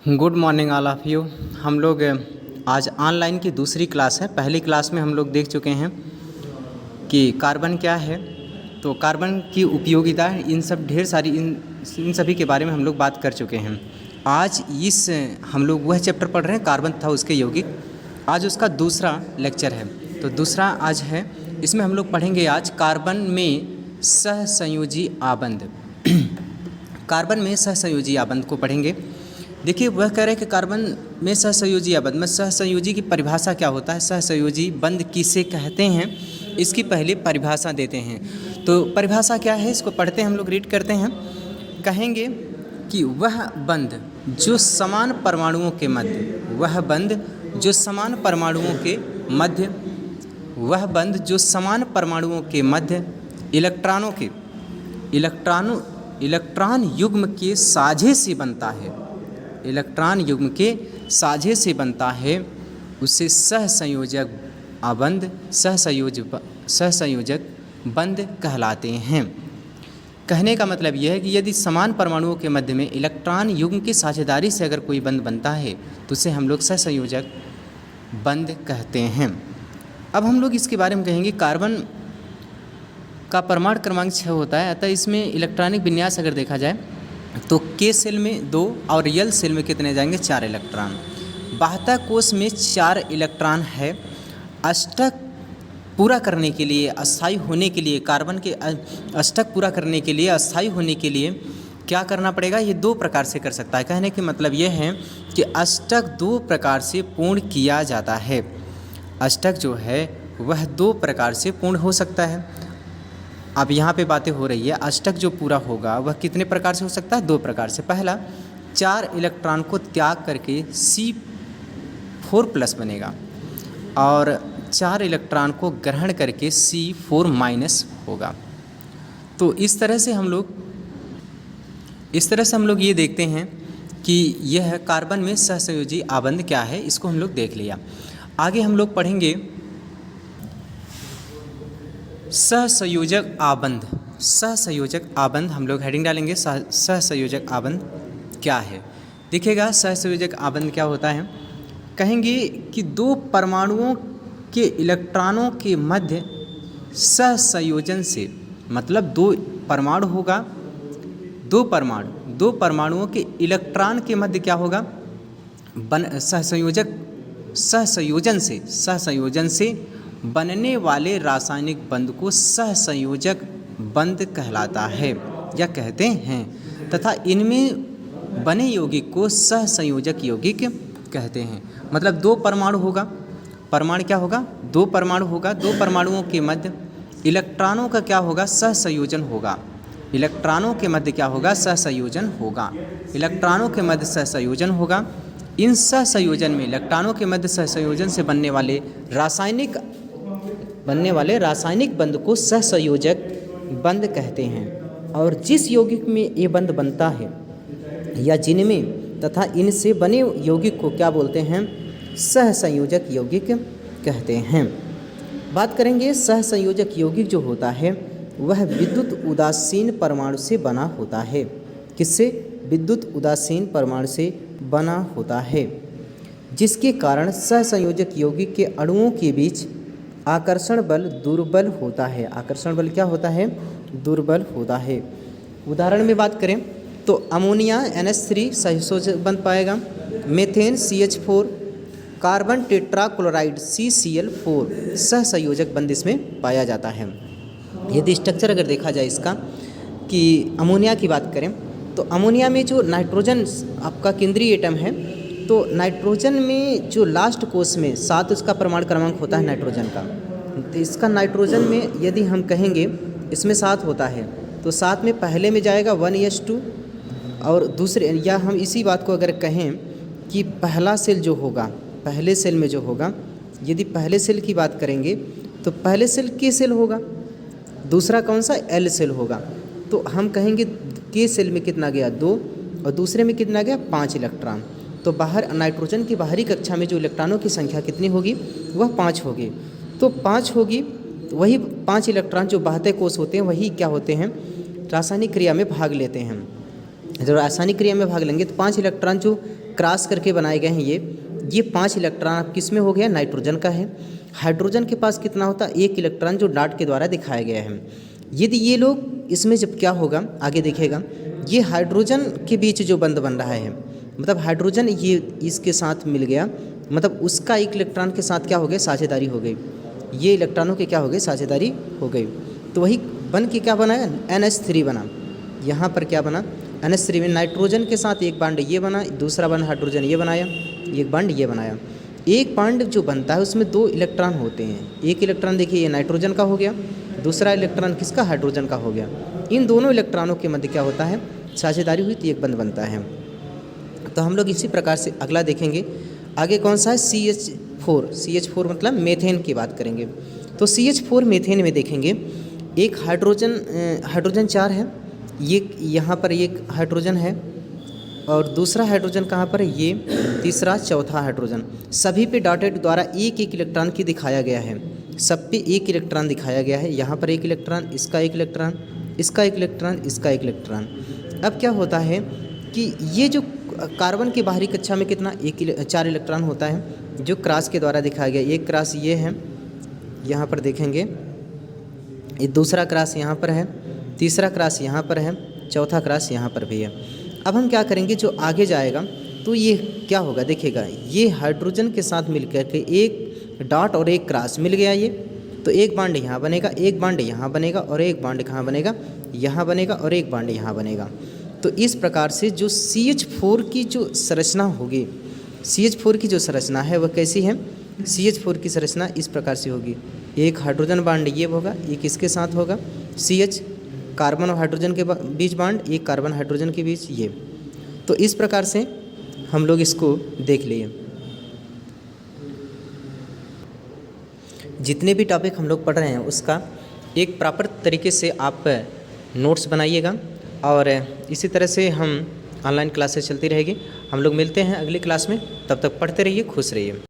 Good morning all of you. हम लोग आज ऑनलाइन की दूसरी क्लास है। पहली क्लास में हम लोग देख चुके हैं कि कार्बन क्या है, तो कार्बन की उपयोगिता, इन सब ढेर सारी इन सभी के बारे में हम लोग बात कर चुके हैं। आज हम लोग वह चैप्टर पढ़ रहे हैं, कार्बन तथा उसके यौगिक। आज उसका दूसरा लेक्चर है, तो दूसरा आज है। इसमें हम लोग पढ़ेंगे आज कार्बन में सहसंयोजी आबंध। कार्बन में सहसंयोजी आबंध को पढ़ेंगे। देखिए, वह कह रहे हैं कि कार्बन में सहसंयोजी आबंध में सहसंयोजी की परिभाषा क्या होता है, सहसंयोजी बंध किसे कहते हैं, इसकी पहले परिभाषा देते हैं। तो परिभाषा क्या है, इसको पढ़ते हैं, हम लोग रीड करते हैं। कहेंगे कि वह बंध जो समान परमाणुओं के मध्य, वह बंध जो समान परमाणुओं के मध्य, वह बंध जो समान परमाणुओं के मध्य इलेक्ट्रॉन युग्म के साझे से बनता है, इलेक्ट्रॉन युग्म के साझे से बनता है, उसे सहसंयोजक आबंध, सहसंयोजक बंध कहलाते हैं। कहने का मतलब यह है कि यदि समान परमाणुओं के मध्य में इलेक्ट्रॉन युग्म की साझेदारी से अगर कोई बंध बनता है तो उसे हम लोग सहसंयोजक बंध कहते हैं। अब हम लोग इसके बारे में कहेंगे। कार्बन का परमाणु क्रमांक 6 होता है, अतः इसमें इलेक्ट्रॉनिक विन्यास अगर देखा जाए तो के सेल में 2 और यल सेल में कितने जाएंगे, 4 इलेक्ट्रॉन। बाह्य कोश में 4 इलेक्ट्रॉन है। अष्टक पूरा करने के लिए, अस्थायी होने के लिए, कार्बन के अष्टक पूरा करने के लिए, अस्थायी होने के लिए क्या करना पड़ेगा, ये 2 प्रकार से कर सकता है। कहने के मतलब ये है कि अष्टक 2 प्रकार से पूर्ण किया जाता है। अष्टक जो है वह 2 प्रकार से पूर्ण हो सकता है। अब यहाँ पे बातें हो रही है, अष्टक जो पूरा होगा वह कितने प्रकार से हो सकता है, 2 प्रकार से। पहला, 4 इलेक्ट्रॉन को त्याग करके C4+ बनेगा और 4 इलेक्ट्रॉन को ग्रहण करके C4- होगा। तो इस तरह से हम लोग ये देखते हैं कि यह कार्बन में सहसंयोजी आबंध क्या है, इसको हम लोग देख लिया। आगे हम लोग पढ़ेंगे सहसंयोजक आबंध। सहसंयोजक आबंध हम लोग हेडिंग डालेंगे, सहसंयोजक आबंध क्या है। देखिएगा, सहसंयोजक आबंध क्या होता है। कहेंगे कि 2 परमाणुओं के इलेक्ट्रॉनों के मध्य सहसंयोजन से, मतलब 2 परमाणु होगा, 2 परमाणुओं के इलेक्ट्रॉन के मध्य क्या होगा, सहसंयोजन से बनने वाले रासायनिक बंध को सहसंयोजक बंध कहलाता है या कहते हैं, तथा इनमें बने यौगिक को सहसंयोजक यौगिक कहते हैं। मतलब 2 परमाणु होगा, परमाणु क्या होगा, 2 परमाणु होगा, 2 परमाणुओं के मध्य इलेक्ट्रॉनों का क्या होगा, सहसंयोजन होगा। इलेक्ट्रॉनों के मध्य क्या होगा, सहसंयोजन होगा। इलेक्ट्रॉनों के मध्य सहसंयोजन होगा। इन सहसंयोजन में, इलेक्ट्रॉनों के मध्य सहसंयोजन से बनने वाले रासायनिक बंध को सहसंयोजक बंध कहते हैं। और जिस यौगिक में ये बंध बनता है या जिनमें तथा इनसे बने यौगिक को क्या बोलते हैं, सहसंयोजक यौगिक कहते हैं। बात करेंगे, सहसंयोजक यौगिक जो होता है वह विद्युत उदासीन परमाणु से बना होता है। किससे, विद्युत उदासीन परमाणु से बना होता है, जिसके कारण सहसंयोजक यौगिक के अणुओं के बीच आकर्षण बल दुर्बल होता है। आकर्षण बल क्या होता है, दुर्बल होता है। उदाहरण में बात करें तो अमोनिया NH3 सहसंयोजक बंध पाएगा, methane CH4, carbon tetrachloride CCl4 सहसंयोजक बंध इसमें पाया जाता है। यदि स्ट्रक्चर अगर देखा जाए इसका, कि अमोनिया की बात करें तो अमोनिया में जो नाइट्रोजन आपका केंद्रीय एटम है, तो नाइट्रोजन में जो लास्ट कोश में 7 उसका परमाणु क्रमांक होता है नाइट्रोजन का। तो इसका नाइट्रोजन में यदि हम कहेंगे इसमें 7 होता है, तो 7 में पहले में जाएगा 1s2, और दूसरे, या हम इसी बात को अगर कहें कि पहला सेल जो होगा, पहले सेल में जो होगा, यदि पहले सेल की बात करेंगे तो पहले सेल के सेल होगा, दूसरा कौन सा, एल सेल होगा। तो हम कहेंगे के सेल में कितना गया, 2, और दूसरे में कितना गया, 5 इलेक्ट्रॉन। तो बाहर नाइट्रोजन की बाहरी कक्षा में जो इलेक्ट्रॉनों की संख्या कितनी होगी, वह 5 होगी। तो 5 होगी, वही 5 इलेक्ट्रॉन जो बाह्य कोश होते हैं वही क्या होते हैं, रासायनिक क्रिया में भाग लेते हैं। जब रासायनिक क्रिया में भाग लेंगे तो 5 इलेक्ट्रॉन जो क्रॉस करके बनाए गए हैं ये 5 इलेक्ट्रॉन किस में हो गया, नाइट्रोजन का है। हाइड्रोजन के पास कितना होता है, 1 इलेक्ट्रॉन जो डॉट के द्वारा दिखाया गया है। यदि ये लोग इसमें जब क्या होगा आगे देखिएगा, ये हाइड्रोजन के बीच जो बंध बन रहा है, मतलब हाइड्रोजन ये इसके साथ मिल गया, मतलब उसका 1 इलेक्ट्रॉन के साथ क्या हो गया, साझेदारी हो गई। ये इलेक्ट्रॉनों के क्या हो गए, साझेदारी हो गई। तो वही बन के क्या बना है, NH3 बना। यहाँ पर क्या बना, NH3 में नाइट्रोजन के साथ एक बॉन्ड ये बना, दूसरा बॉन्ड हाइड्रोजन ये बनाया, एक बॉन्ड ये बनाया। एक बॉन्ड जो बनता है उसमें 2 इलेक्ट्रॉन होते हैं। एक इलेक्ट्रॉन देखिए ये नाइट्रोजन का हो गया, दूसरा इलेक्ट्रॉन किसका, हाइड्रोजन का हो गया। इन दोनों इलेक्ट्रॉनों के मध्य क्या होता है, साझेदारी हुई तो एक बंध बनता है। तो हम लोग इसी प्रकार से अगला देखेंगे। आगे कौन सा है, CH4 मतलब मेथेन की बात करेंगे। तो CH4 मेथेन में देखेंगे एक हाइड्रोजन 4 है, ये यहाँ पर एक हाइड्रोजन है और दूसरा हाइड्रोजन कहाँ पर है, ये तीसरा चौथा हाइड्रोजन। सभी पे डॉटेड द्वारा एक इलेक्ट्रॉन की दिखाया गया है, सब पे 1 इलेक्ट्रॉन दिखाया गया है। यहाँ पर 1 इलेक्ट्रॉन, इसका 1 इलेक्ट्रॉन, इसका 1 इलेक्ट्रॉन, इसका 1 इलेक्ट्रॉन। अब क्या होता है कि ये जो कार्बन की बाहरी कक्षा में कितना 4 इलेक्ट्रॉन होता है जो क्रॉस के द्वारा दिखाया गया। एक क्रॉस ये है, यहाँ पर देखेंगे, ये दूसरा क्रॉस यहाँ पर है, तीसरा क्रॉस यहाँ पर है, चौथा क्रॉस यहाँ पर भी है। अब हम क्या करेंगे, जो आगे जाएगा तो ये क्या होगा, देखिएगा ये हाइड्रोजन के साथ मिलकर के एक डॉट और एक क्रॉस मिल गया ये, तो एक बॉन्ड यहाँ बनेगा, एक बॉन्ड यहाँ बनेगा और एक बॉन्ड कहाँ बनेगा, यहाँ बनेगा और एक बॉन्ड यहाँ बनेगा। तो इस प्रकार से जो CH4 की जो संरचना होगी, CH4 की जो संरचना है वह कैसी है, CH4 की संरचना इस प्रकार से होगी। एक हाइड्रोजन बॉन्ड ये होगा, एक इसके साथ होगा CH, कार्बन और हाइड्रोजन के बीच बॉन्ड, एक कार्बन हाइड्रोजन के बीच ये। तो इस प्रकार से हम लोग इसको देख लिए। जितने भी टॉपिक हम लोग पढ़ रहे हैं उसका एक प्रॉपर तरीके से आप नोट्स बनाइएगा और इसी तरह से हम ऑनलाइन क्लासेस चलती रहेगी। हम लोग मिलते हैं अगली क्लास में, तब तक पढ़ते रहिए, खुश रहिए।